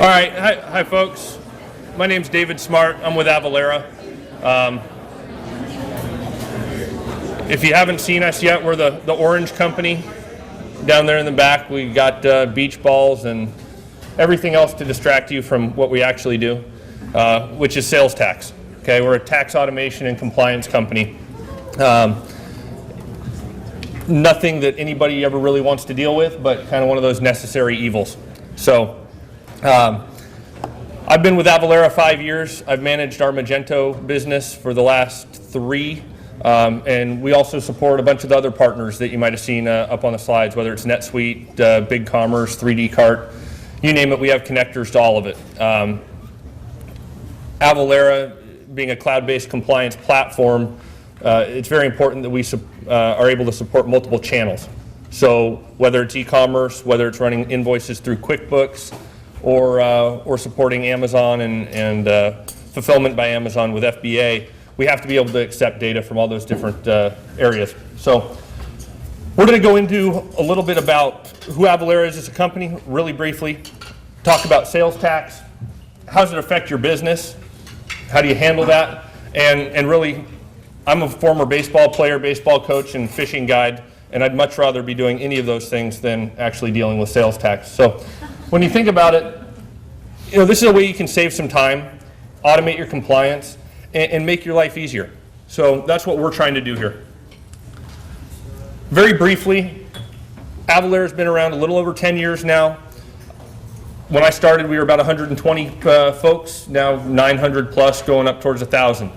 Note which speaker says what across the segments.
Speaker 1: All right, hi folks. My name's David Smart. I'm with Avalara. If you haven't seen us yet, we're the orange company. Down there in the back, we got beach balls and everything else to distract you from what we actually do, which is sales tax. Okay, we're a tax automation and compliance company. Nothing that anybody ever really wants to deal with, but kind of one of those necessary evils. So I've been with Avalara 5 years. I've managed our Magento business for the last 3. And we also support a bunch of the other partners that you might have seen up on the slides, whether it's NetSuite, BigCommerce, 3D Cart, you name it, we have connectors to all of it. Avalara, being a cloud-based compliance platform, it's very important that we are able to support multiple channels. So whether it's e-commerce, whether it's running invoices through QuickBooks, or supporting Amazon and fulfillment by Amazon with FBA, we have to be able to accept data from all those different areas. So we're going to go into a little bit about who Avalara is as a company, really briefly, talk about sales tax, how does it affect your business, how do you handle that, and really, I'm a former baseball player, baseball coach, and fishing guide, and I'd much rather be doing any of those things than actually dealing with sales tax. So when you think about it, this is a way you can save some time, automate your compliance, and make your life easier. So that's what we're trying to do here. Very briefly, Avalara's been around a little over 10 years now. When I started, we were about 120 folks, now 900 plus, going up towards 1,000.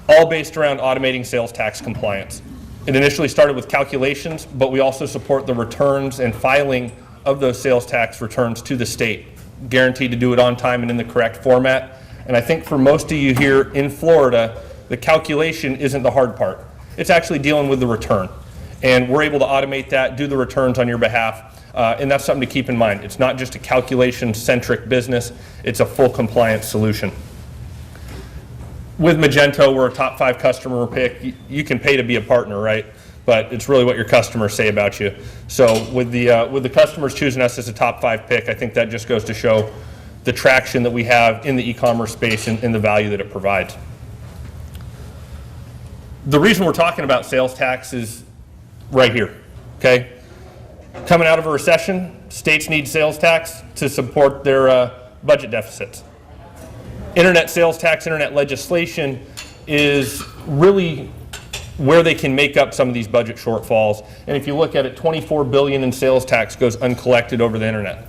Speaker 1: All based around automating sales tax compliance. It initially started with calculations, but we also support the returns and filing of those sales tax returns to the state. Guaranteed to do it on time and in the correct format. And I think for most of you here in Florida, the calculation isn't the hard part. It's actually dealing with the return. And we're able to automate that, do the returns on your behalf, and that's something to keep in mind. It's not just a calculation-centric business, it's a full compliance solution. With Magento, we're a top 5 customer pick. You can pay to be a partner, right? But it's really what your customers say about you. So with the customers choosing us as a top 5 pick, I think that just goes to show the traction that we have in the e-commerce space and the value that it provides. The reason we're talking about sales tax is right here, okay? Coming out of a recession, states need sales tax to support their budget deficits. Internet sales tax, internet legislation is really where they can make up some of these budget shortfalls. And if you look at it, $24 billion in sales tax goes uncollected over the internet.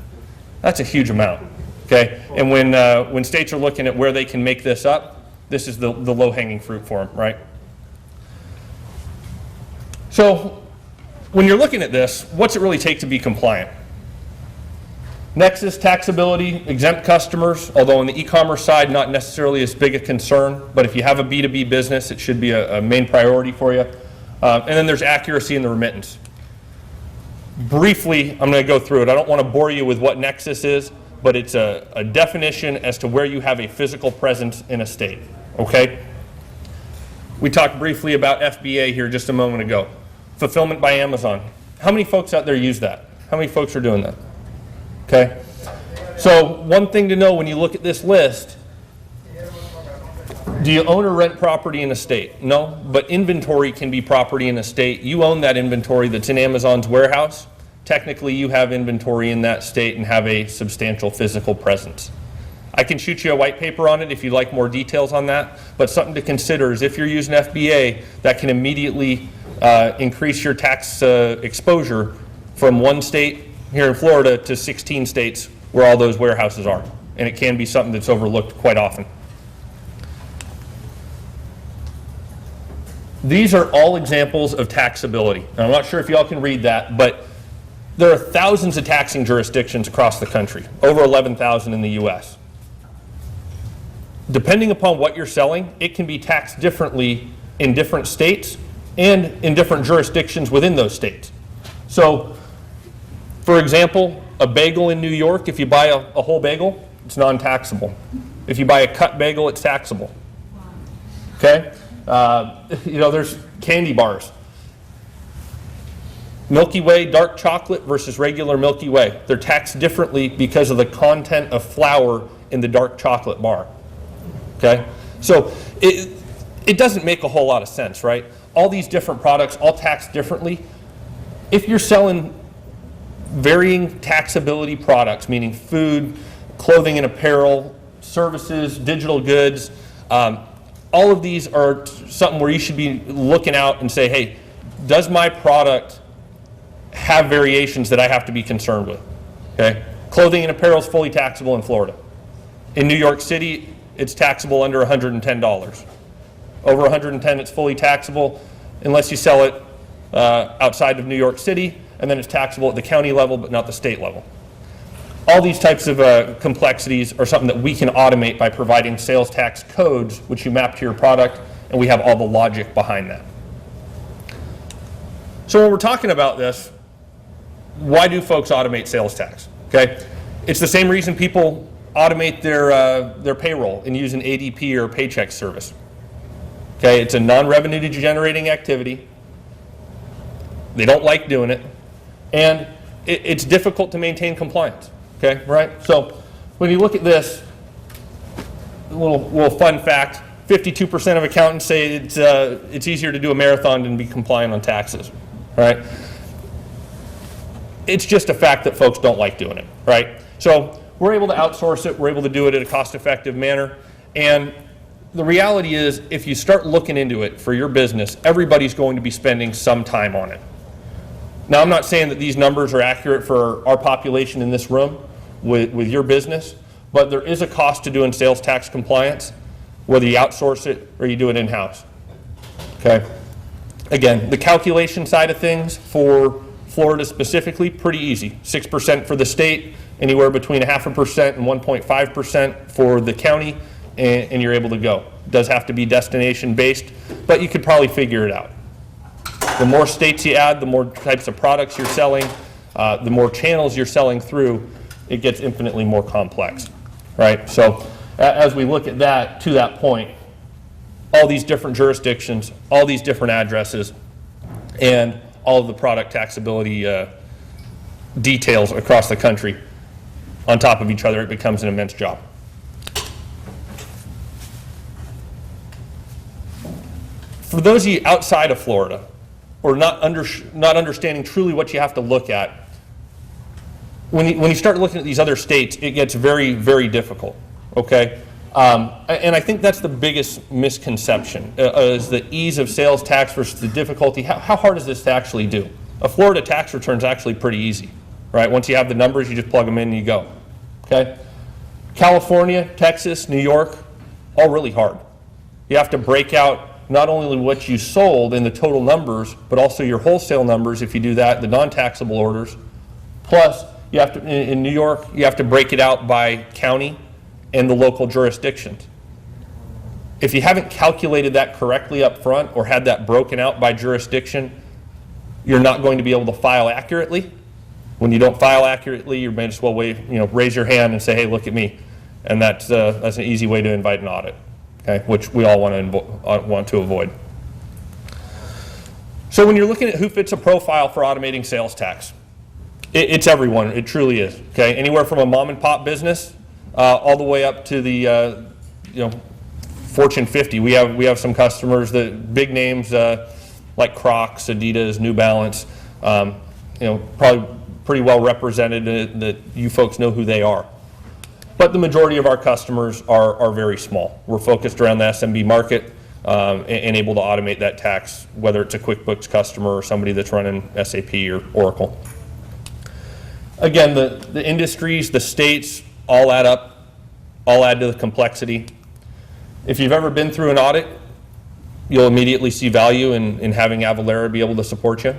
Speaker 1: That's a huge amount, okay? And when states are looking at where they can make this up, this is the low-hanging fruit for them, right? So when you're looking at this, what's it really take to be compliant? Nexus, taxability, exempt customers, although on the e-commerce side, not necessarily as big a concern, but if you have a B2B business, it should be a main priority for you. And then there's accuracy in the remittance. Briefly, I'm going to go through it. I don't want to bore you with what Nexus is, but it's a definition as to where you have a physical presence in a state, okay? We talked briefly about FBA here just a moment ago. Fulfillment by Amazon. How many folks out there use that? How many folks are doing that? Okay, so one thing to know when you look at this list, do you own or rent property in a state? No, but inventory can be property in a state. You own that inventory that's in Amazon's warehouse. Technically, you have inventory in that state and have a substantial physical presence. I can shoot you a white paper on it if you'd like more details on that, but something to consider is if you're using FBA, that can immediately increase your tax exposure from one state here in Florida to 16 states where all those warehouses are. And it can be something that's overlooked quite often. These are all examples of taxability. Now, I'm not sure if y'all can read that, but there are thousands of taxing jurisdictions across the country, over 11,000 in the US. Depending upon what you're selling, it can be taxed differently in different states and in different jurisdictions within those states. So, for example, a bagel in New York, if you buy a whole bagel, it's non-taxable. If you buy a cut bagel, it's taxable. Okay? There's candy bars. Milky Way dark chocolate versus regular Milky Way. They're taxed differently because of the content of flour in the dark chocolate bar. Okay? So it doesn't make a whole lot of sense, right? All these different products, all taxed differently. If you're selling varying taxability products, meaning food, clothing and apparel, services, digital goods, all of these are something where you should be looking out and say, hey, does my product have variations that I have to be concerned with? Okay? Clothing and apparel is fully taxable in Florida. In New York City, it's taxable under $110. Over $110, it's fully taxable unless you sell it outside of New York City, and then it's taxable at the county level but not the state level. All these types of complexities are something that we can automate by providing sales tax codes which you map to your product, and we have all the logic behind that. So when we're talking about this, why do folks automate sales tax? Okay, it's the same reason people automate their payroll and use an ADP or a paycheck service. Okay, it's a non-revenue generating activity. They don't like doing it, and it's difficult to maintain compliance. Okay, right? So when you look at this, a little fun fact: 52% of accountants say it's easier to do a marathon than be compliant on taxes. Right? It's just a fact that folks don't like doing it. Right? So we're able to outsource it. We're able to do it in a cost-effective manner, and the reality is, if you start looking into it for your business, everybody's going to be spending some time on it. Now, I'm not saying that these numbers are accurate for our population in this room with your business, but there is a cost to doing sales tax compliance, whether you outsource it or you do it in-house. Okay? Again, the calculation side of things for Florida specifically, pretty easy. 6% for the state, anywhere between 0.5% and 1.5% for the county, and you're able to go. It does have to be destination based, but you could probably figure it out. The more states you add, the more types of products you're selling, the more channels you're selling through, it gets infinitely more complex, right? So as we look at that, to that point, all these different jurisdictions, all these different addresses, and all of the product taxability details across the country on top of each other, it becomes an immense job. For those of you outside of Florida, or not understanding truly what you have to look at, when you start looking at these other states, it gets very, very difficult, okay? And I think that's the biggest misconception, is the ease of sales tax versus the difficulty. How hard is this to actually do? A Florida tax return is actually pretty easy, right? Once you have the numbers, you just plug them in and you go, okay? California, Texas, New York, all really hard. You have to break out not only what you sold in the total numbers, but also your wholesale numbers if you do that, the non-taxable orders. Plus, you have to, in New York, you have to break it out by county and the local jurisdictions. If you haven't calculated that correctly up front or had that broken out by jurisdiction, you're not going to be able to file accurately. When you don't file accurately, you may as well raise your hand and say, hey, look at me. And that's an easy way to invite an audit. Okay, which we all want to avoid. So when you're looking at who fits a profile for automating sales tax, it's everyone. It truly is. Okay, anywhere from a mom and pop business all the way up to the Fortune 50. We have some customers that big names like Crocs, Adidas, New Balance. Probably pretty well represented that you folks know who they are. But the majority of our customers are very small. We're focused around the SMB market and able to automate that tax, whether it's a QuickBooks customer or somebody that's running SAP or Oracle. Again, the industries, the states, all add up, all add to the complexity. If you've ever been through an audit, you'll immediately see value in having Avalara be able to support you.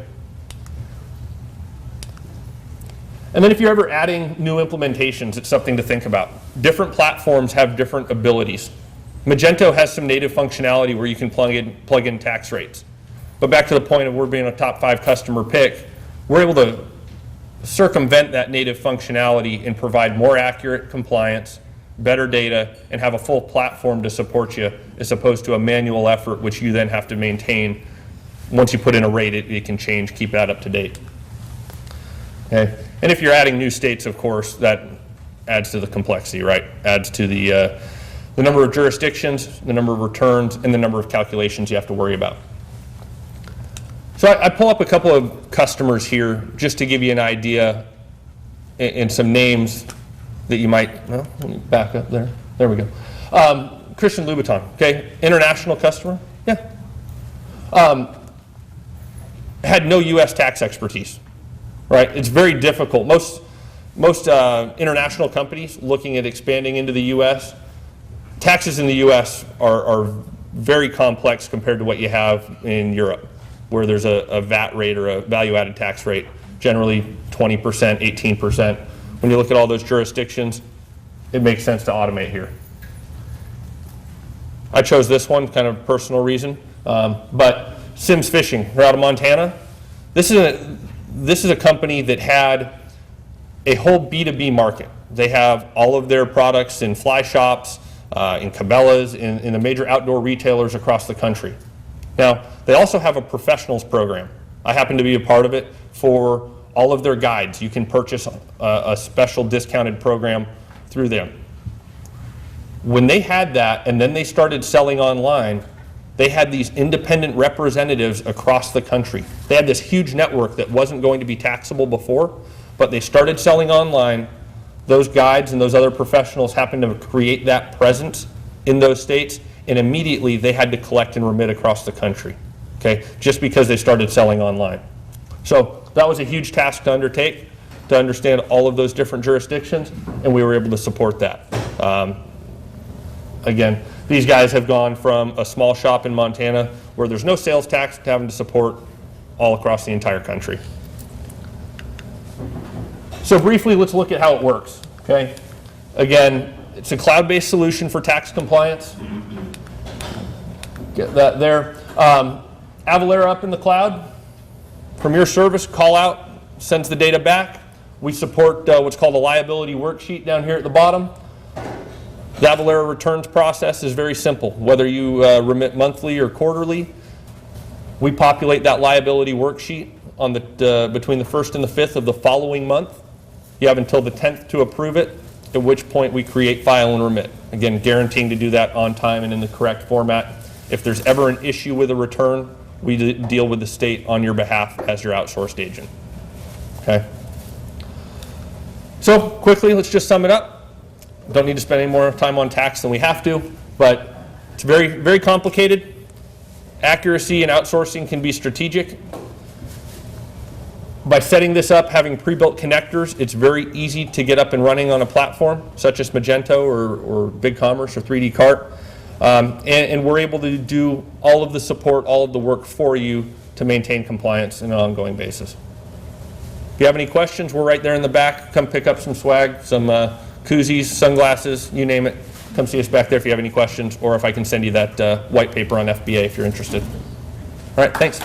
Speaker 1: And then if you're ever adding new implementations, it's something to think about. Different platforms have different abilities. Magento has some native functionality where you can plug in tax rates. But back to the point of we're being a top 5 customer pick, we're able to circumvent that native functionality and provide more accurate compliance, better data, and have a full platform to support you, as opposed to a manual effort which you then have to maintain. Once you put in a rate, it can change, keep that up to date. Okay? And if you're adding new states, of course, that adds to the complexity, right? Adds to the number of jurisdictions, the number of returns, and the number of calculations you have to worry about. So I pull up a couple of customers here just to give you an idea and some names that you might, well, let me back up there. There we go. Christian Louboutin, okay, international customer, yeah. Had no U.S. tax expertise, right? It's very difficult. Most international companies looking at expanding into the U.S., taxes in the U.S. are very complex compared to what you have in Europe, where there's a VAT rate or a value-added tax rate, generally 20%, 18%. When you look at all those jurisdictions, it makes sense to automate here. I chose this one, kind of personal reason, but Sims Fishing, we're out of Montana. This is a company that had a whole B2B market. They have all of their products in fly shops, in Cabela's, in the major outdoor retailers across the country. Now, they also have a professionals program. I happen to be a part of it for all of their guides. You can purchase a special discounted program through them. When they had that and then they started selling online, they had these independent representatives across the country. They had this huge network that wasn't going to be taxable before, but they started selling online. Those guides and those other professionals happened to create that presence in those states, and immediately they had to collect and remit across the country, okay, just because they started selling online. So that was a huge task to undertake, to understand all of those different jurisdictions, and we were able to support that. Again, these guys have gone from a small shop in Montana where there's no sales tax to having to support all across the entire country. So briefly, let's look at how it works, okay? Again, it's a cloud-based solution for tax compliance. Get that there. Avalara up in the cloud. Premier Service, call out, sends the data back. We support what's called a liability worksheet down here at the bottom. The Avalara returns process is very simple. Whether you remit monthly or quarterly, we populate that liability worksheet on between the 1st and the 5th of the following month. You have until the 10th to approve it, at which point we create, file, and remit. Again, guaranteeing to do that on time and in the correct format. If there's ever an issue with a return, we deal with the state on your behalf as your outsourced agent. Okay? So quickly, let's just sum it up. Don't need to spend any more time on tax than we have to, but it's very, very complicated. Accuracy and outsourcing can be strategic. By setting this up, having pre-built connectors, it's very easy to get up and running on a platform such as Magento or BigCommerce or 3D Cart. And we're able to do all of the support, all of the work for you to maintain compliance on an ongoing basis. If you have any questions, we're right there in the back. Come pick up some swag, some koozies, sunglasses, you name it. Come see us back there if you have any questions, or if I can send you that white paper on FBA if you're interested. All right, thanks.